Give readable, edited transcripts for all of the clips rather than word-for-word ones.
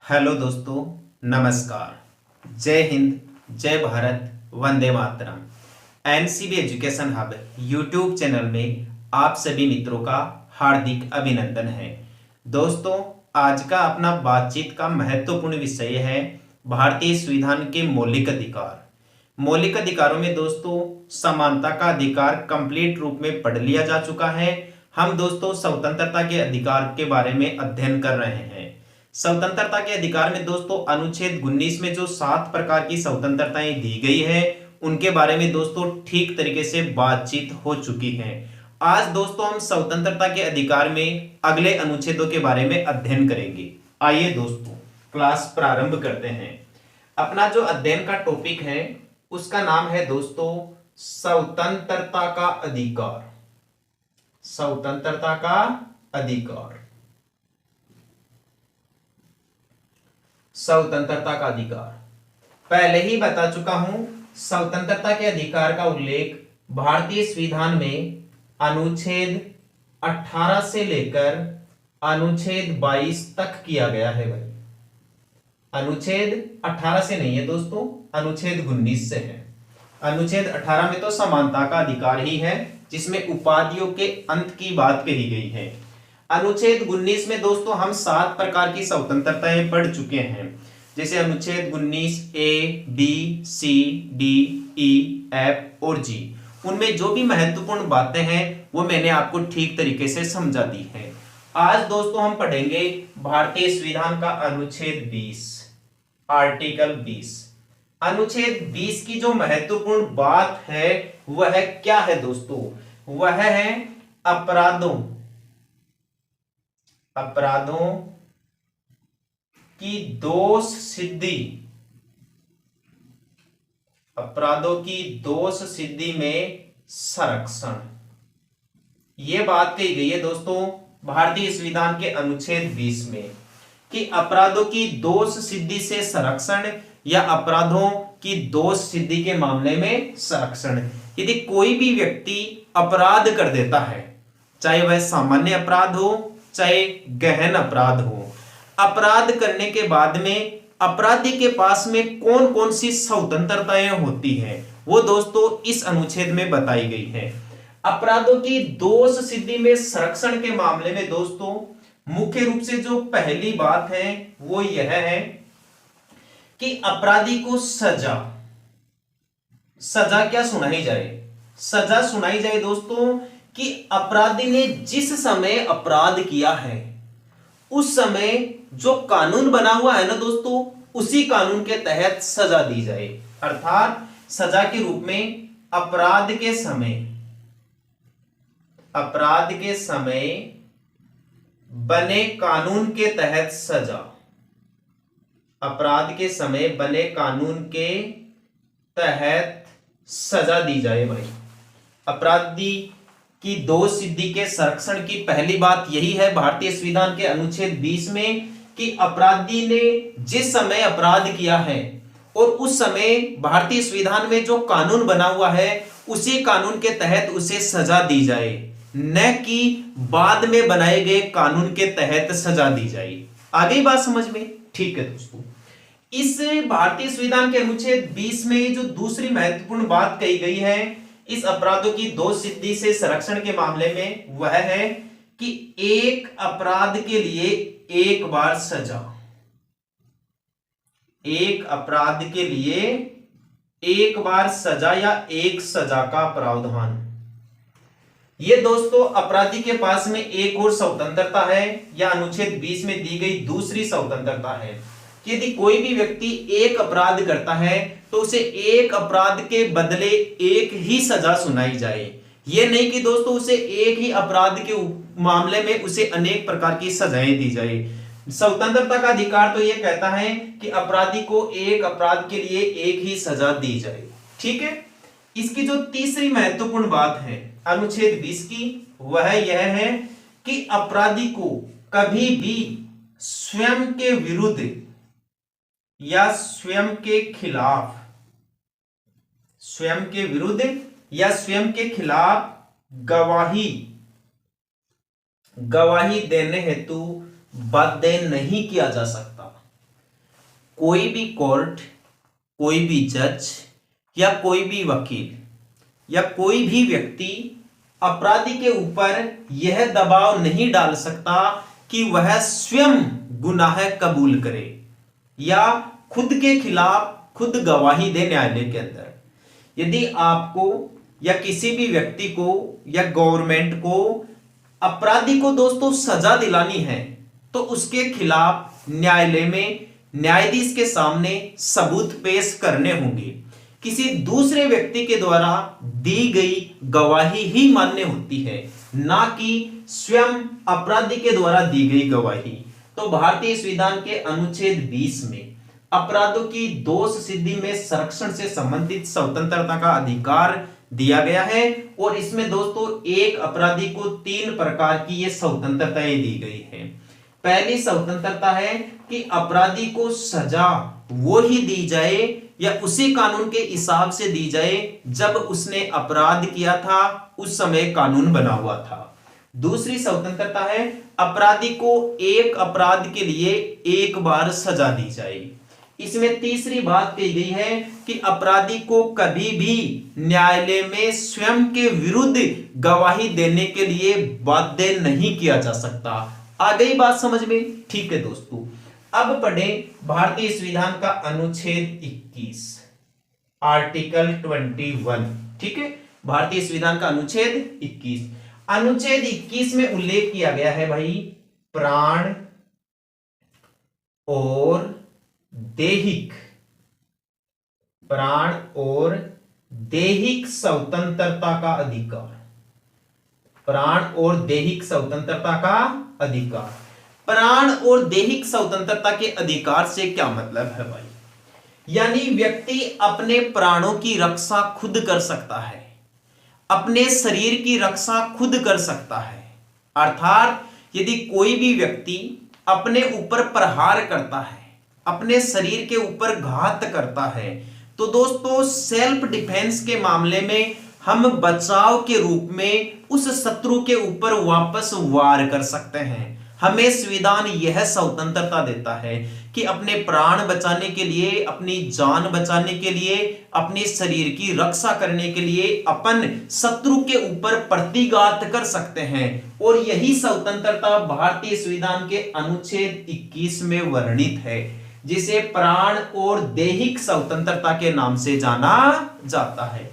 Hello दोस्तों, नमस्कार। जय हिंद, जय भारत, वंदे मातरम। NCB education hub YouTube channel में आप सभी मित्रों का हार्दिक अभिनंदन है। दोस्तों, आज का अपना बातचीत का महत्वपूर्ण विषय है भारतीय संविधान के मौलिक अधिकार। मौलिक अधिकारों में दोस्तों समानता का अधिकार कंप्लीट रूप में पढ़ लिया जा चुका है। हम दोस्तों स्वतंत्रता के अधिकार के बारे में अध्ययन कर रहे हैं। स्वतंत्रता के अधिकार में दोस्तों अनुच्छेद 19 में जो 7 प्रकार की स्वतंत्रताएं दी गई है उनके बारे में दोस्तों ठीक तरीके से बातचीत हो चुकी है। आज दोस्तों हम स्वतंत्रता के अधिकार में अगले अनुच्छेदों के बारे में अध्ययन करेंगे। आइए दोस्तों क्लास प्रारंभ करते हैं। अपना जो अध्ययन का टॉपिक है उसका नाम है दोस्तों स्वतंत्रता का अधिकार। स्वतंत्रता का अधिकार, स्वतंत्रता का अधिकार पहले ही बता चुका हूं। स्वतंत्रता के अधिकार का उल्लेख भारतीय संविधान में अनुच्छेद 18 से लेकर अनुच्छेद 22 तक किया गया है भाई। अनुच्छेद 18 से नहीं है दोस्तों, अनुच्छेद 19 से है। अनुच्छेद 18 में तो समानता का अधिकार ही है जिसमें उपाधियों के अंत की बात कही गई है। अनुच्छेद 19 में दोस्तों हम 7 प्रकार की स्वतंत्रताएं पढ़ चुके हैं, जैसे अनुच्छेद 19 ए, बी, सी, डी, ई, एफ और जी। उनमें जो भी महत्वपूर्ण बातें हैं वो मैंने आपको ठीक तरीके से समझा दी है। आज दोस्तों हम पढ़ेंगे भारतीय संविधान का अनुच्छेद 20, आर्टिकल 20। अनुच्छेद 20 की जो महत्वपूर्ण बात है वह क्या है दोस्तों? वह है अपराधों की दोष सिद्धि। अपराधों की दोष सिद्धि में संरक्षण, यह बात कही गई है दोस्तों भारतीय संविधान के अनुच्छेद 20 में कि अपराधों की दोष सिद्धि से संरक्षण या अपराधों की दोष सिद्धि के मामले में संरक्षण। यदि कोई भी व्यक्ति अपराध कर देता है, चाहे वह सामान्य अपराध हो चाहे गहन अपराध हो, अपराध करने के बाद में अपराधी के पास में कौन कौन सी स्वतंत्रताएं होती हैं वो दोस्तों इस अनुच्छेद में बताई गई है। अपराधों की दोष सिद्धि में संरक्षण के मामले में दोस्तों मुख्य रूप से जो पहली बात है वो यह है कि अपराधी को सजा क्या सुनाई जाए? सजा सुनाई जाए दोस्तों कि अपराधी ने जिस समय अपराध किया है उस समय जो कानून बना हुआ है ना दोस्तों, उसी कानून के तहत सजा दी जाए। अर्थात सजा के रूप में अपराध के समय बने कानून के तहत सजा, अपराध के समय बने कानून के तहत सजा दी जाए भाई। अपराधी की दोष सिद्धि के संरक्षण की पहली बात यही है भारतीय संविधान के अनुच्छेद 20 में कि अपराधी ने जिस समय अपराध किया है और उस समय भारतीय संविधान में जो कानून बना हुआ है उसी कानून के तहत उसे सजा दी जाए, न कि बाद में बनाए गए कानून के तहत सजा दी जाए। आगे बात समझ में? ठीक है दोस्तों, इस भारतीय संविधान के अनुच्छेद 20 में जो दूसरी महत्वपूर्ण बात कही गई है इस अपराधों की दोष सिद्धि से संरक्षण के मामले में वह है कि एक अपराध के लिए एक बार सजा, एक अपराध के लिए एक बार सजा या एक सजा का प्रावधान। यह दोस्तों अपराधी के पास में एक और स्वतंत्रता है या अनुच्छेद 20 में दी गई दूसरी स्वतंत्रता है कि यदि कोई भी व्यक्ति एक अपराध करता है तो उसे एक अपराध के बदले एक ही सजा सुनाई जाए। यह नहीं कि दोस्तों उसे एक ही अपराध के मामले में उसे अनेक प्रकार की सजाएं दी जाए। स्वतंत्रता का अधिकार तो यह कहता है कि अपराधी को एक अपराध के लिए एक ही सजा दी जाए। ठीक है, इसकी जो तीसरी महत्वपूर्ण बात है अनुच्छेद 20 की वह यह है कि अपराधी को कभी भी स्वयं के विरुद्ध या स्वयं के खिलाफ गवाही देने हेतु बाध्य नहीं किया जा सकता। कोई भी कोर्ट, कोई भी जज या कोई भी वकील या कोई भी व्यक्ति अपराधी के ऊपर यह दबाव नहीं डाल सकता कि वह स्वयं गुनाह कबूल करे या खुद के खिलाफ खुद गवाही दे न्यायालय के अंदर। यदि आपको या किसी भी व्यक्ति को या गवर्नमेंट को अपराधी को दोस्तों सजा दिलानी है तो उसके खिलाफ न्यायालय में न्यायाधीश के सामने सबूत पेश करने होंगे। किसी दूसरे व्यक्ति के द्वारा दी गई गवाही ही मान्य होती है, ना कि स्वयं अपराधी के द्वारा दी गई गवाही। तो भारतीय संविधान के अनुच्छेद 20 में अपराधों की दोष सिद्धि में संरक्षण से संबंधित स्वतंत्रता का अधिकार दिया गया है और इसमें दोस्तों एक अपराधी को 3 प्रकार की ये स्वतंत्रताएं दी गई है। पहली स्वतंत्रता है कि अपराधी को सजा वो ही दी जाए या उसी कानून के हिसाब से दी जाए जब उसने अपराध किया था, उस समय कानून बना हुआ था। दूसरी स्वतंत्रता है अपराधी को एक अपराध के लिए एक बार सजा दी जाए। इसमें तीसरी बात कही गई है कि अपराधी को कभी भी न्यायालय में स्वयं के विरुद्ध गवाही देने के लिए बाध्य नहीं किया जा सकता। आ गई बात समझ में? ठीक है दोस्तों, अब पढ़ें भारतीय संविधान का अनुच्छेद 21 आर्टिकल 21। ठीक है, भारतीय संविधान का अनुच्छेद 21। अनुच्छेद 21 में उल्लेख किया गया है भाई प्राण और दैहिक, प्राण और दैहिक स्वतंत्रता का अधिकार, प्राण और दैहिक स्वतंत्रता का अधिकार। प्राण और दैहिक स्वतंत्रता के अधिकार से क्या मतलब है भाई? यानी व्यक्ति अपने प्राणों की रक्षा खुद कर सकता है, अपने शरीर की रक्षा खुद कर सकता है। अर्थात यदि कोई भी व्यक्ति अपने ऊपर प्रहार करता है, अपने शरीर के ऊपर घात करता है, तो दोस्तों सेल्फ डिफेंस के मामले में हम बचाव के रूप में उस शत्रु के ऊपर वापस वार कर सकते हैं। हमें संविधान यह स्वतंत्रता देता है कि अपने प्राण बचाने के लिए, अपनी जान बचाने के लिए, अपने शरीर की रक्षा करने के लिए अपन शत्रु के ऊपर प्रतिघात कर सकते हैं। और यही स्वतंत्रता भारतीय संविधान के अनुच्छेद 21 में वर्णित है, जिसे प्राण और दैहिक स्वतंत्रता के नाम से जाना जाता है।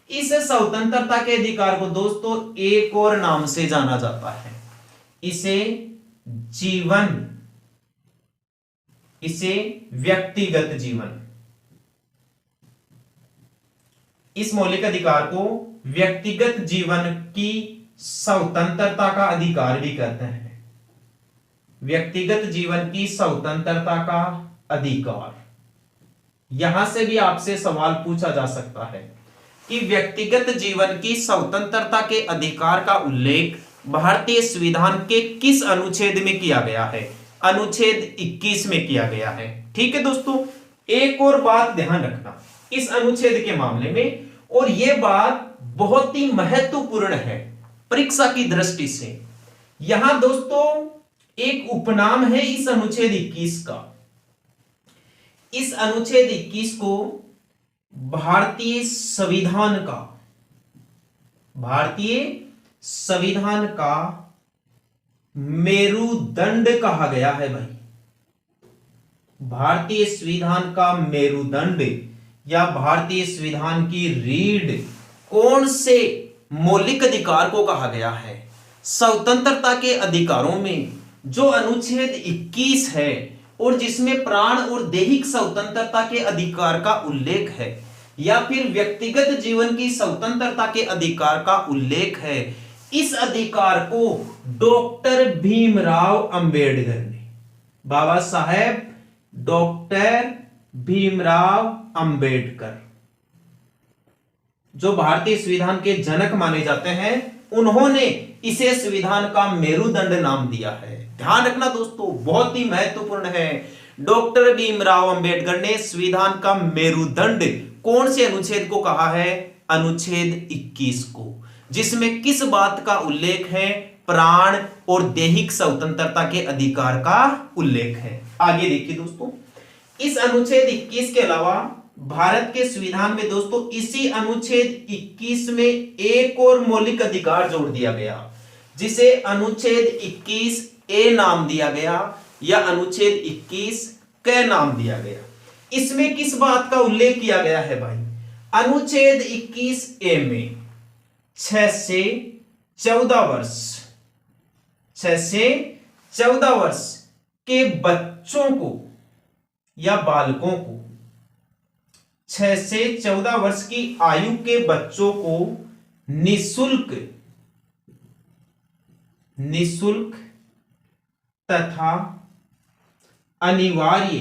इस स्वतंत्रता के अधिकार को दोस्तों एक और नाम से जाना जाता है, इसे जीवन, इसे व्यक्तिगत जीवन। इस मौलिक अधिकार को व्यक्तिगत जीवन की स्वतंत्रता का अधिकार भी कहते हैं। व्यक्तिगत जीवन की स्वतंत्रता का अधिकार। यहां से भी आपसे सवाल पूछा जा सकता है कि व्यक्तिगत जीवन की स्वतंत्रता के अधिकार का उल्लेख भारतीय संविधान के किस अनुच्छेद में किया गया है? अनुच्छेद 21 में किया गया है। ठीक है दोस्तों, एक और बात ध्यान रखना इस अनुच्छेद के मामले में, और यह बात बहुत ही महत्वपूर्ण है परीक्षा की दृष्टि से। यहां दोस्तों एक उपनाम है इस अनुच्छेद 21 का। इस अनुच्छेद 21 को भारतीय संविधान का, भारतीय संविधान का मेरुदंड कहा गया है भाई। भारतीय संविधान का मेरुदंड या भारतीय संविधान की रीढ़ कौन से मौलिक अधिकार को कहा गया है? स्वतंत्रता के अधिकारों में जो अनुच्छेद 21 है और जिसमें प्राण और दैहिक स्वतंत्रता के अधिकार का उल्लेख है, या फिर व्यक्तिगत जीवन की स्वतंत्रता के अधिकार का उल्लेख है, इस अधिकार को डॉक्टर भीमराव अंबेडकर ने, बाबा साहेब डॉक्टर भीमराव अंबेडकर, जो भारतीय संविधान के जनक माने जाते हैं, उन्होंने इसे संविधान का मेरुदंड नाम दिया है। ध्यान रखना दोस्तों, बहुत ही महत्वपूर्ण है। डॉक्टर भीमराव अंबेडकर ने संविधान का मेरुदंड कौन से अनुच्छेद को कहा है? अनुच्छेद 21 को, जिसमें किस बात का उल्लेख है? प्राण और दैहिक स्वतंत्रता के अधिकार का उल्लेख है। आगे देखिए दोस्तों, इस अनुच्छेद 21 के अलावा भारत के संविधान में दोस्तों इसी अनुच्छेद 21 में एक और मौलिक अधिकार जोड़ दिया गया, जिसे अनुच्छेद 21 ए नाम दिया गया या अनुच्छेद 21 क नाम दिया गया। इसमें किस बात का उल्लेख किया गया है भाई? अनुच्छेद 21 ए में 6 से 14 वर्ष 6 से 14 वर्ष के बच्चों को या बालकों को 6 से 14 वर्ष की आयु के बच्चों को निशुल्क तथा अनिवार्य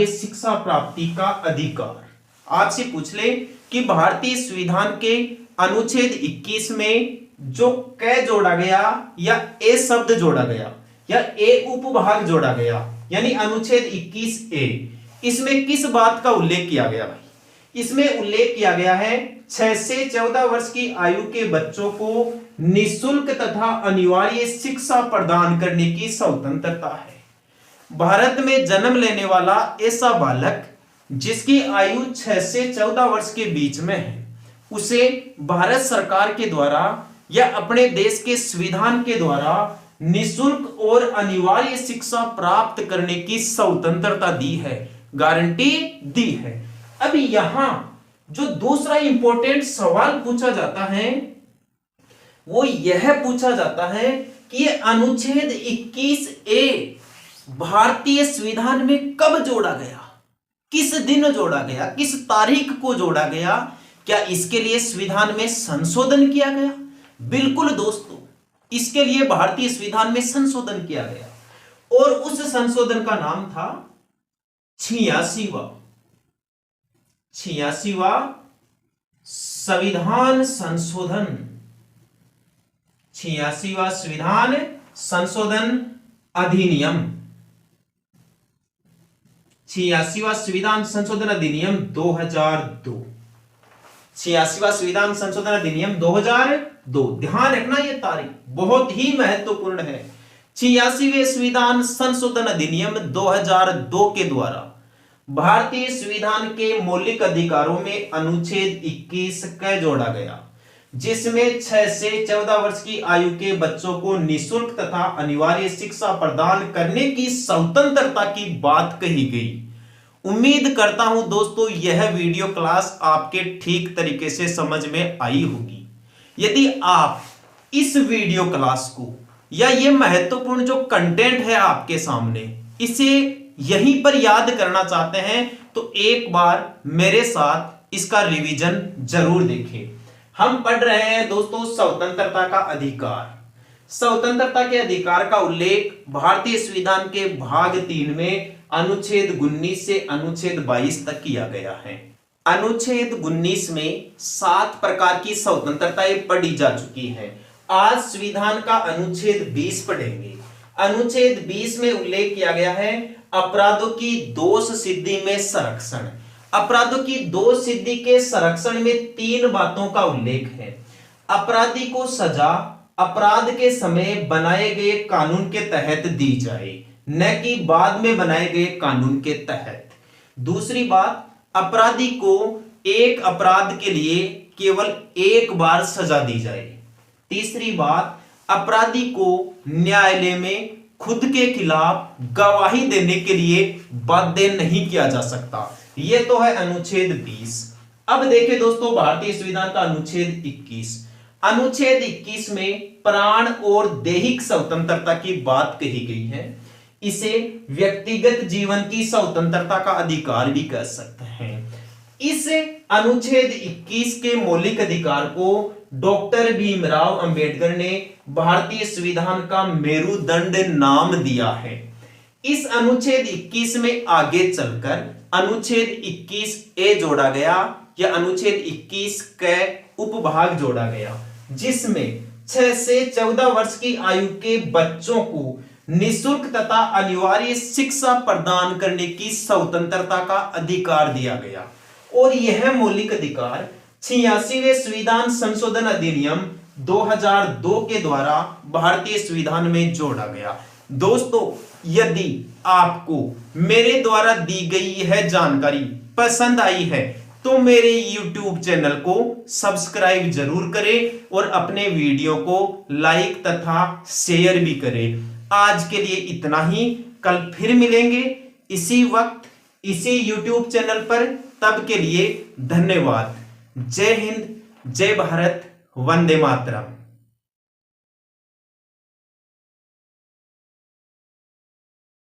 शिक्षा प्राप्ति का अधिकार। आपसे पूछ ले कि भारतीय संविधान के अनुच्छेद 21 में जो क जोड़ा गया या ए शब्द जोड़ा गया या ए उपभाग जोड़ा गया यानी अनुच्छेद 21 ए, इसमें किस बात का उल्लेख किया गया भाई? इसमें उल्लेख किया गया है 6 से 14 वर्ष की आयु के बच्चों को निःशुल्क तथा अनिवार्य शिक्षा प्रदान करने की स्वतंत्रता है। भारत में जन्म लेने वाला ऐसा बालक जिसकी आयु 6 से 14 वर्ष के बीच में है, उसे भारत सरकार के द्वारा या अपने देश के संविधान के द्वारा निःशुल्क और अनिवार्य शिक्षा प्राप्त करने की स्वतंत्रता दी है, गारंटी दी है। अब यहां जो दूसरा इंपॉर्टेंट सवाल पूछा जाता है वो यह पूछा जाता है कि ये अनुच्छेद 21 ए भारतीय संविधान में कब जोड़ा गया, किस दिन जोड़ा गया, किस तारीख को जोड़ा गया? क्या इसके लिए संविधान में संशोधन किया गया? बिल्कुल दोस्तों, इसके लिए भारतीय संविधान में संशोधन किया गया और उस संशोधन का नाम था 86वां संविधान संशोधन। 86वां संविधान संशोधन अधिनियम। 86वां संविधान संशोधन अधिनियम 2002। 86वां संविधान संशोधन अधिनियम 2002। ध्यान रखना, यह तारीख बहुत ही महत्वपूर्ण है। 86वें संविधान संशोधन अधिनियम 2002 के द्वारा भारतीय संविधान के मौलिक अधिकारों में अनुच्छेद 21 क जोड़ा गया, जिसमें 6 से 14 वर्ष की आयु के बच्चों को निःशुल्क तथा अनिवार्य शिक्षा प्रदान करने की स्वतंत्रता की बात कही गई। उम्मीद करता हूं दोस्तों यह वीडियो क्लास आपके ठीक तरीके से समझ में आई होगी। यदि आप इस वीडियो क्लास को या ये महत्वपूर्ण जो कंटेंट है आपके सामने इसे यहीं पर याद करना चाहते हैं तो एक बार मेरे साथ इसका रिवीजन जरूर देखें। हम पढ़ रहे हैं दोस्तों स्वतंत्रता का अधिकार। स्वतंत्रता के अधिकार का उल्लेख भारतीय संविधान के भाग 3 में अनुच्छेद 19 से अनुच्छेद 22 तक किया गया है। अनुच्छेद 19 में 7 प्रकार की स्वतंत्रताएं पढ़ी जा चुकी हैं। आज संविधान का अनुच्छेद 20 पढ़ेंगे। अनुच्छेद 20 में उल्लेख किया गया है अपराधों की दोष सिद्धि में संरक्षण। अपराधों की दोष सिद्धि के संरक्षण में 3 बातों का उल्लेख है। अपराधी को सजा अपराध के समय बनाए गए कानून के तहत दी जाए, न कि बाद में बनाए गए कानून के तहत। दूसरी बात, अपराधी को एक अपराध के लिए केवल एक बार सजा दी जाए। तीसरी बात, अपराधी को न्यायालय में खुद के खिलाफ गवाही देने के लिए बाध्य नहीं किया जा सकता। यह तो है अनुच्छेद 20। अब देखिए दोस्तों भारतीय संविधान का अनुच्छेद 21। अनुच्छेद 21 में प्राण और दैहिक स्वतंत्रता की बात कही गई है। इसे व्यक्तिगत जीवन की स्वतंत्रता का अधिकार भी कह सकते हैं। इस अनुच्छेद 21 के मौलिक अधिकार को डॉक्टर भीमराव अंबेडकर ने भारतीय संविधान का मेरुदंड नाम दिया है। इस अनुच्छेद 21 में आगे चलकर अनुच्छेद 21 ए जोड़ा गया या अनुच्छेद 21 क उपभाग जोड़ा गया, जिसमें 6 से 14 वर्ष की आयु के बच्चों को निःशुल्क तथा अनिवार्य शिक्षा प्रदान करने की स्वतंत्रता का अधिकार दिया गया। और यह मौलिक अधिकार 86वें संविधान संशोधन अधिनियम 2002 के द्वारा भारतीय संविधान में जोड़ा गया। दोस्तों, यदि आपको मेरे द्वारा दी गई यह जानकारी पसंद आई है तो मेरे YouTube चैनल को सब्सक्राइब जरूर करें और अपने वीडियो को लाइक तथा शेयर भी करें। आज के लिए इतना ही, कल फिर मिलेंगे इसी वक्त इसी YouTube चैनल पर। तब के लिए धन्यवाद। जय हिंद, जय भारत, वंदे मातरम।